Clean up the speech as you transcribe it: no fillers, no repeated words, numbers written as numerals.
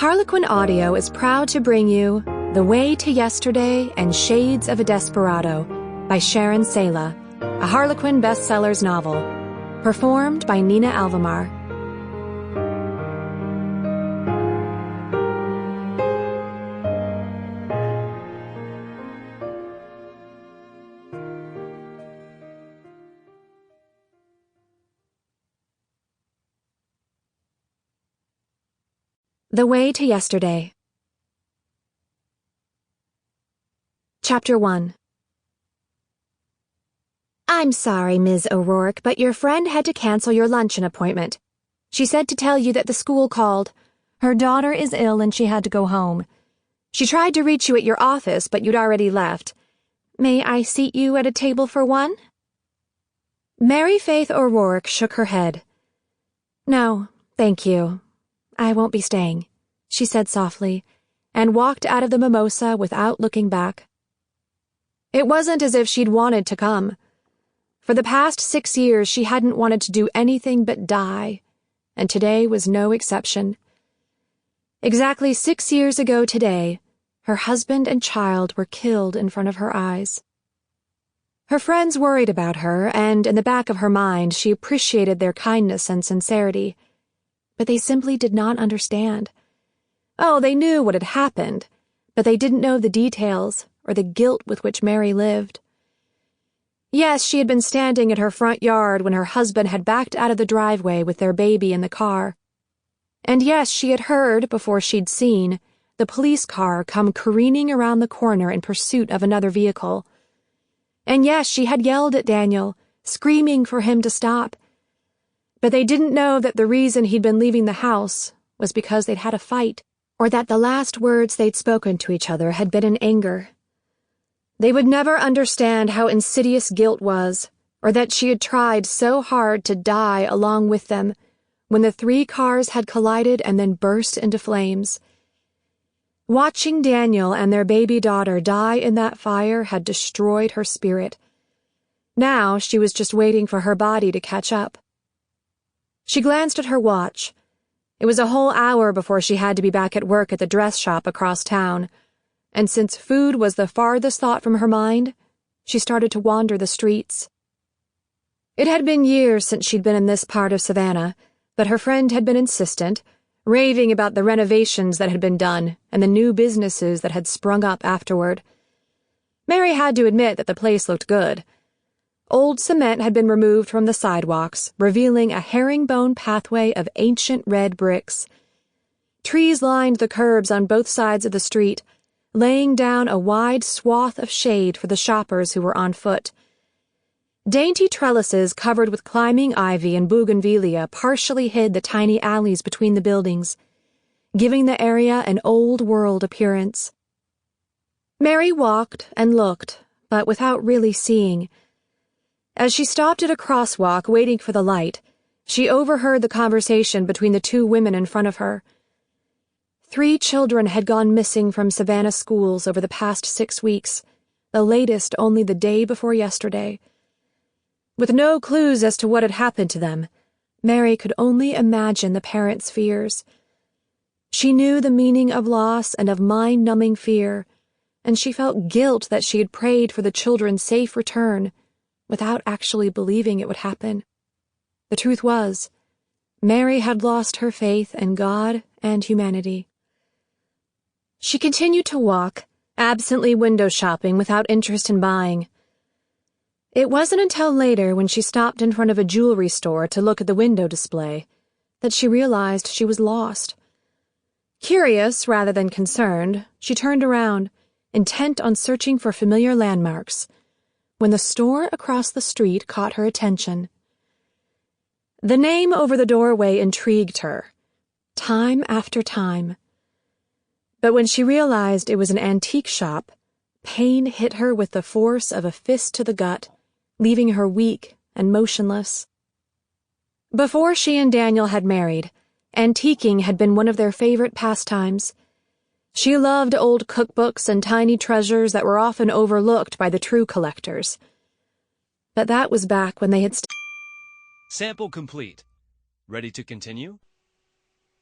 Harlequin Audio is proud to bring you The Way to Yesterday and Shades of a Desperado by Sharon Sala, a Harlequin bestsellers novel, performed by Nina Alvamar. The Way to Yesterday. Chapter 1. I'm sorry, Ms. O'Rourke, but your friend had to cancel your luncheon appointment. She said to tell you that the school called. Her daughter is ill and she had to go home. She tried to reach you at your office, but you'd already left. May I seat you at a table for one? Mary Faith O'Rourke shook her head. No, thank you. I won't be staying, she said softly, and walked out of the mimosa without looking back. It wasn't as if she'd wanted to come. For the past 6 years, she hadn't wanted to do anything but die, and today was no exception. Exactly 6 years ago today, her husband and child were killed in front of her eyes. Her friends worried about her, and in the back of her mind, she appreciated their kindness and sincerity. But they simply did not understand. Oh, they knew what had happened, but they didn't know the details or the guilt with which Mary lived. Yes, she had been standing at her front yard when her husband had backed out of the driveway with their baby in the car. And yes, she had heard, before she'd seen, the police car come careening around the corner in pursuit of another vehicle. And yes, she had yelled at Daniel, screaming for him to stop. But they didn't know that the reason he'd been leaving the house was because they'd had a fight, or that the last words they'd spoken to each other had been in anger. They would never understand how insidious guilt was, or that she had tried so hard to die along with them when the 3 cars had collided and then burst into flames. Watching Daniel and their baby daughter die in that fire had destroyed her spirit. Now she was just waiting for her body to catch up. She glanced at her watch. It was a whole hour before she had to be back at work at the dress shop across town, and since food was the farthest thought from her mind, she started to wander the streets. It had been years since she'd been in this part of Savannah, but her friend had been insistent, raving about the renovations that had been done and the new businesses that had sprung up afterward. Mary had to admit that the place looked good. Old cement had been removed from the sidewalks, revealing a herringbone pathway of ancient red bricks. Trees lined the curbs on both sides of the street, laying down a wide swath of shade for the shoppers who were on foot. Dainty trellises covered with climbing ivy and bougainvillea partially hid the tiny alleys between the buildings, giving the area an old-world appearance. Mary walked and looked, but without really seeing. As she stopped at a crosswalk waiting for the light, she overheard the conversation between the 2 women in front of her. 3 children had gone missing from Savannah schools over the past 6 weeks, the latest only the day before yesterday. With no clues as to what had happened to them, Mary could only imagine the parents' fears. She knew the meaning of loss and of mind-numbing fear, and she felt guilt that she had prayed for the children's safe return, without actually believing it would happen. The truth was, Mary had lost her faith in God and humanity. She continued to walk, absently window shopping without interest in buying. It wasn't until later, when she stopped in front of a jewelry store to look at the window display, that she realized she was lost. Curious rather than concerned, she turned around, intent on searching for familiar landmarks, when the store across the street caught her attention. The name over the doorway intrigued her, time after time. But when she realized it was an antique shop, pain hit her with the force of a fist to the gut, leaving her weak and motionless. Before she and Daniel had married, antiquing had been one of their favorite pastimes. She loved old cookbooks and tiny treasures that were often overlooked by the true collectors. But that was back when they had Sample complete. Ready to continue?